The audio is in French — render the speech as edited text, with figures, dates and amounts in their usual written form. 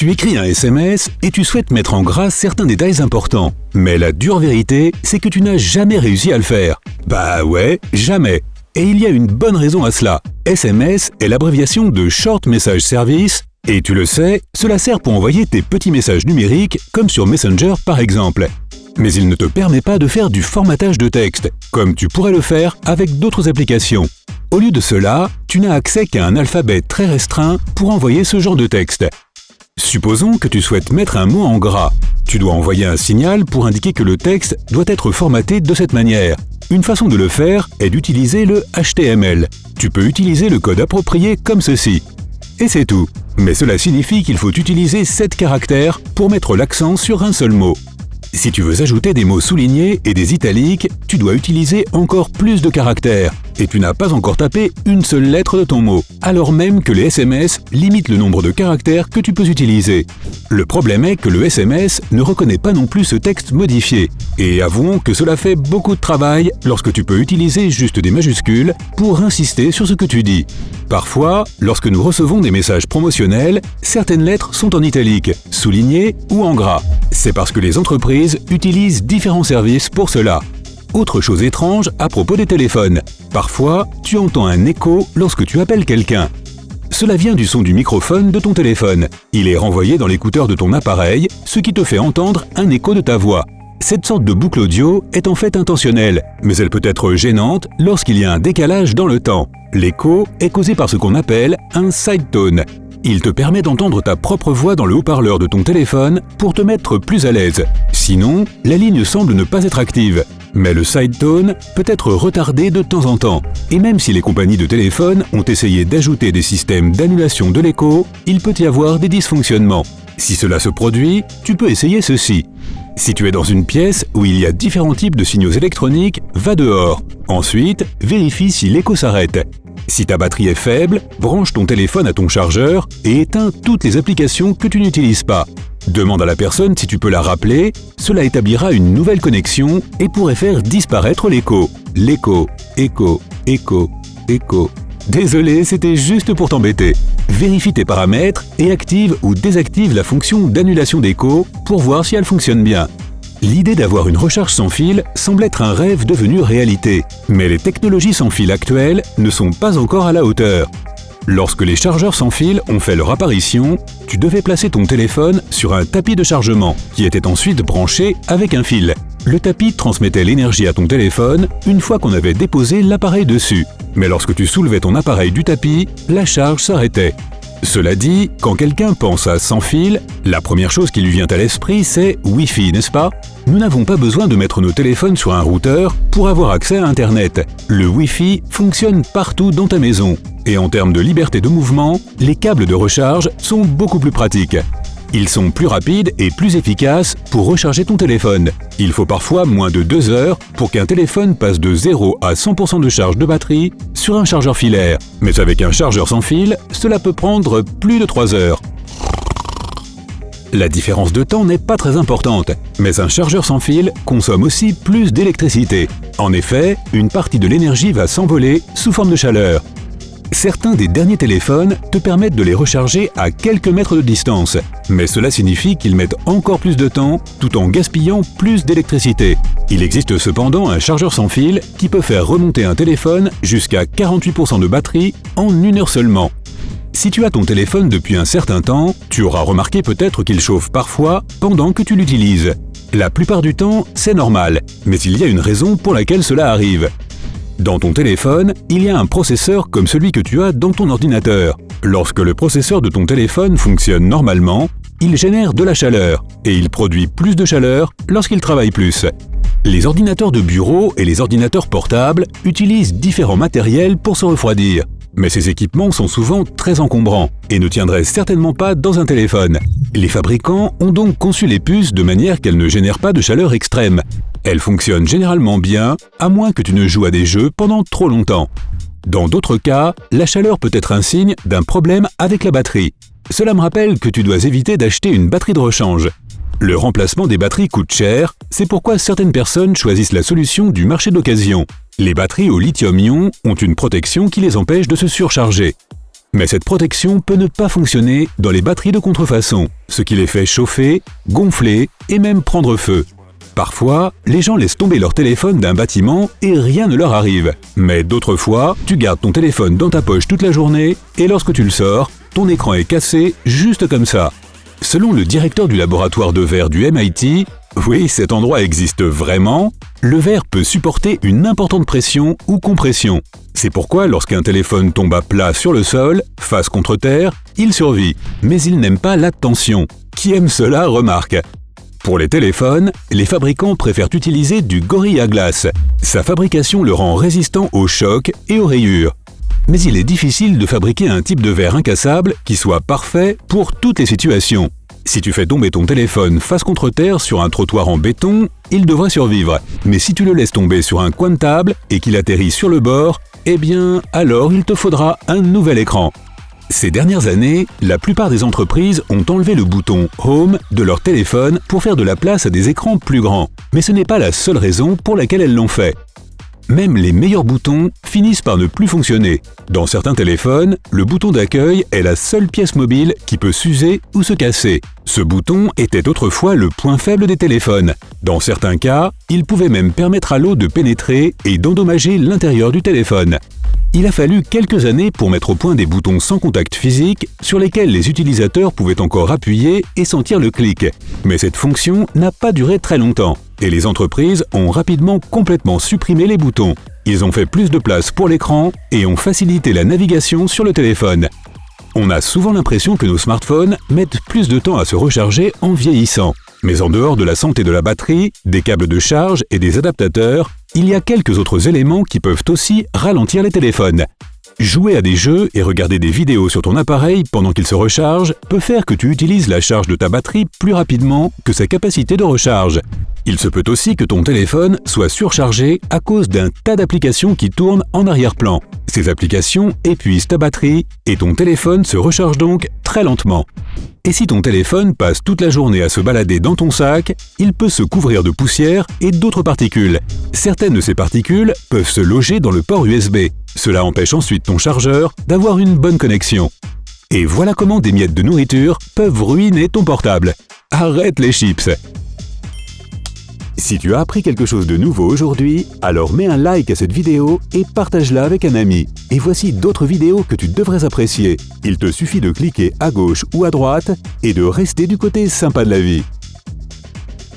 Tu écris un SMS et tu souhaites mettre en gras certains détails importants. Mais la dure vérité, c'est que tu n'as jamais réussi à le faire. Bah ouais, jamais. Et il y a une bonne raison à cela. SMS est l'abréviation de Short Message Service, et tu le sais, cela sert pour envoyer tes petits messages numériques, comme sur Messenger par exemple. Mais il ne te permet pas de faire du formatage de texte, comme tu pourrais le faire avec d'autres applications. Au lieu de cela, tu n'as accès qu'à un alphabet très restreint pour envoyer ce genre de texte. Supposons que tu souhaites mettre un mot en gras. Tu dois envoyer un signal pour indiquer que le texte doit être formaté de cette manière. Une façon de le faire est d'utiliser le HTML. Tu peux utiliser le code approprié comme ceci. Et c'est tout. Mais cela signifie qu'il faut utiliser 7 caractères pour mettre l'accent sur un seul mot. Si tu veux ajouter des mots soulignés et des italiques, tu dois utiliser encore plus de caractères. Et tu n'as pas encore tapé une seule lettre de ton mot, alors même que les SMS limitent le nombre de caractères que tu peux utiliser. Le problème est que le SMS ne reconnaît pas non plus ce texte modifié. Et avouons que cela fait beaucoup de travail lorsque tu peux utiliser juste des majuscules pour insister sur ce que tu dis. Parfois, lorsque nous recevons des messages promotionnels, certaines lettres sont en italique, soulignées ou en gras. C'est parce que les entreprises utilisent différents services pour cela. Autre chose étrange à propos des téléphones. Parfois, tu entends un écho lorsque tu appelles quelqu'un. Cela vient du son du microphone de ton téléphone. Il est renvoyé dans l'écouteur de ton appareil, ce qui te fait entendre un écho de ta voix. Cette sorte de boucle audio est en fait intentionnelle, mais elle peut être gênante lorsqu'il y a un décalage dans le temps. L'écho est causé par ce qu'on appelle un side tone. Il te permet d'entendre ta propre voix dans le haut-parleur de ton téléphone pour te mettre plus à l'aise. Sinon, la ligne semble ne pas être active. Mais le side tone peut être retardé de temps en temps. Et même si les compagnies de téléphone ont essayé d'ajouter des systèmes d'annulation de l'écho, il peut y avoir des dysfonctionnements. Si cela se produit, tu peux essayer ceci. Si tu es dans une pièce où il y a différents types de signaux électroniques, va dehors. Ensuite, vérifie si l'écho s'arrête. Si ta batterie est faible, branche ton téléphone à ton chargeur et éteins toutes les applications que tu n'utilises pas. Demande à la personne si tu peux la rappeler, cela établira une nouvelle connexion et pourrait faire disparaître l'écho. L'écho, écho, écho, écho. Désolé, c'était juste pour t'embêter. Vérifie tes paramètres et active ou désactive la fonction d'annulation d'écho pour voir si elle fonctionne bien. L'idée d'avoir une recharge sans fil semble être un rêve devenu réalité, mais les technologies sans fil actuelles ne sont pas encore à la hauteur. Lorsque les chargeurs sans fil ont fait leur apparition, tu devais placer ton téléphone sur un tapis de chargement qui était ensuite branché avec un fil. Le tapis transmettait l'énergie à ton téléphone une fois qu'on avait déposé l'appareil dessus. Mais lorsque tu soulevais ton appareil du tapis, la charge s'arrêtait. Cela dit, quand quelqu'un pense à sans fil, la première chose qui lui vient à l'esprit, c'est Wi-Fi, n'est-ce pas? Nous n'avons pas besoin de mettre nos téléphones sur un routeur pour avoir accès à Internet. Le Wi-Fi fonctionne partout dans ta maison. Et en termes de liberté de mouvement, les câbles de recharge sont beaucoup plus pratiques. Ils sont plus rapides et plus efficaces pour recharger ton téléphone. Il faut parfois moins de 2 heures pour qu'un téléphone passe de 0 à 100% de charge de batterie sur un chargeur filaire. Mais avec un chargeur sans fil, cela peut prendre plus de 3 heures. La différence de temps n'est pas très importante, mais un chargeur sans fil consomme aussi plus d'électricité. En effet, une partie de l'énergie va s'envoler sous forme de chaleur. Certains des derniers téléphones te permettent de les recharger à quelques mètres de distance, mais cela signifie qu'ils mettent encore plus de temps tout en gaspillant plus d'électricité. Il existe cependant un chargeur sans fil qui peut faire remonter un téléphone jusqu'à 48% de batterie en 1 heure seulement. Si tu as ton téléphone depuis un certain temps, tu auras remarqué peut-être qu'il chauffe parfois pendant que tu l'utilises. La plupart du temps, c'est normal, mais il y a une raison pour laquelle cela arrive. Dans ton téléphone, il y a un processeur comme celui que tu as dans ton ordinateur. Lorsque le processeur de ton téléphone fonctionne normalement, il génère de la chaleur et il produit plus de chaleur lorsqu'il travaille plus. Les ordinateurs de bureau et les ordinateurs portables utilisent différents matériels pour se refroidir. Mais ces équipements sont souvent très encombrants et ne tiendraient certainement pas dans un téléphone. Les fabricants ont donc conçu les puces de manière qu'elles ne génèrent pas de chaleur extrême. Elles fonctionnent généralement bien, à moins que tu ne joues à des jeux pendant trop longtemps. Dans d'autres cas, la chaleur peut être un signe d'un problème avec la batterie. Cela me rappelle que tu dois éviter d'acheter une batterie de rechange. Le remplacement des batteries coûte cher, c'est pourquoi certaines personnes choisissent la solution du marché d'occasion. Les batteries au lithium-ion ont une protection qui les empêche de se surcharger. Mais cette protection peut ne pas fonctionner dans les batteries de contrefaçon, ce qui les fait chauffer, gonfler et même prendre feu. Parfois, les gens laissent tomber leur téléphone d'un bâtiment et rien ne leur arrive. Mais d'autres fois, tu gardes ton téléphone dans ta poche toute la journée et lorsque tu le sors, ton écran est cassé juste comme ça. Selon le directeur du laboratoire de verre du MIT, oui, cet endroit existe vraiment, le verre peut supporter une importante pression ou compression. C'est pourquoi lorsqu'un téléphone tombe à plat sur le sol, face contre terre, il survit. Mais il n'aime pas la tension. Qui aime cela remarque. Pour les téléphones, les fabricants préfèrent utiliser du Gorilla Glass. Sa fabrication le rend résistant aux chocs et aux rayures. Mais il est difficile de fabriquer un type de verre incassable qui soit parfait pour toutes les situations. Si tu fais tomber ton téléphone face contre terre sur un trottoir en béton, il devrait survivre. Mais si tu le laisses tomber sur un coin de table et qu'il atterrit sur le bord, eh bien, alors il te faudra un nouvel écran. Ces dernières années, la plupart des entreprises ont enlevé le bouton Home de leur téléphone pour faire de la place à des écrans plus grands. Mais ce n'est pas la seule raison pour laquelle elles l'ont fait. Même les meilleurs boutons finissent par ne plus fonctionner. Dans certains téléphones, le bouton d'accueil est la seule pièce mobile qui peut s'user ou se casser. Ce bouton était autrefois le point faible des téléphones. Dans certains cas, il pouvait même permettre à l'eau de pénétrer et d'endommager l'intérieur du téléphone. Il a fallu quelques années pour mettre au point des boutons sans contact physique sur lesquels les utilisateurs pouvaient encore appuyer et sentir le clic. Mais cette fonction n'a pas duré très longtemps et les entreprises ont rapidement complètement supprimé les boutons. Ils ont fait plus de place pour l'écran et ont facilité la navigation sur le téléphone. On a souvent l'impression que nos smartphones mettent plus de temps à se recharger en vieillissant. Mais en dehors de la santé de la batterie, des câbles de charge et des adaptateurs, il y a quelques autres éléments qui peuvent aussi ralentir les téléphones. Jouer à des jeux et regarder des vidéos sur ton appareil pendant qu'il se recharge peut faire que tu utilises la charge de ta batterie plus rapidement que sa capacité de recharge. Il se peut aussi que ton téléphone soit surchargé à cause d'un tas d'applications qui tournent en arrière-plan. Ces applications épuisent ta batterie et ton téléphone se recharge donc très lentement. Et si ton téléphone passe toute la journée à se balader dans ton sac, il peut se couvrir de poussière et d'autres particules. Certaines de ces particules peuvent se loger dans le port USB. Cela empêche ensuite ton chargeur d'avoir une bonne connexion. Et voilà comment des miettes de nourriture peuvent ruiner ton portable. Arrête les chips! Si tu as appris quelque chose de nouveau aujourd'hui, alors mets un like à cette vidéo et partage-la avec un ami. Et voici d'autres vidéos que tu devrais apprécier. Il te suffit de cliquer à gauche ou à droite et de rester du côté sympa de la vie.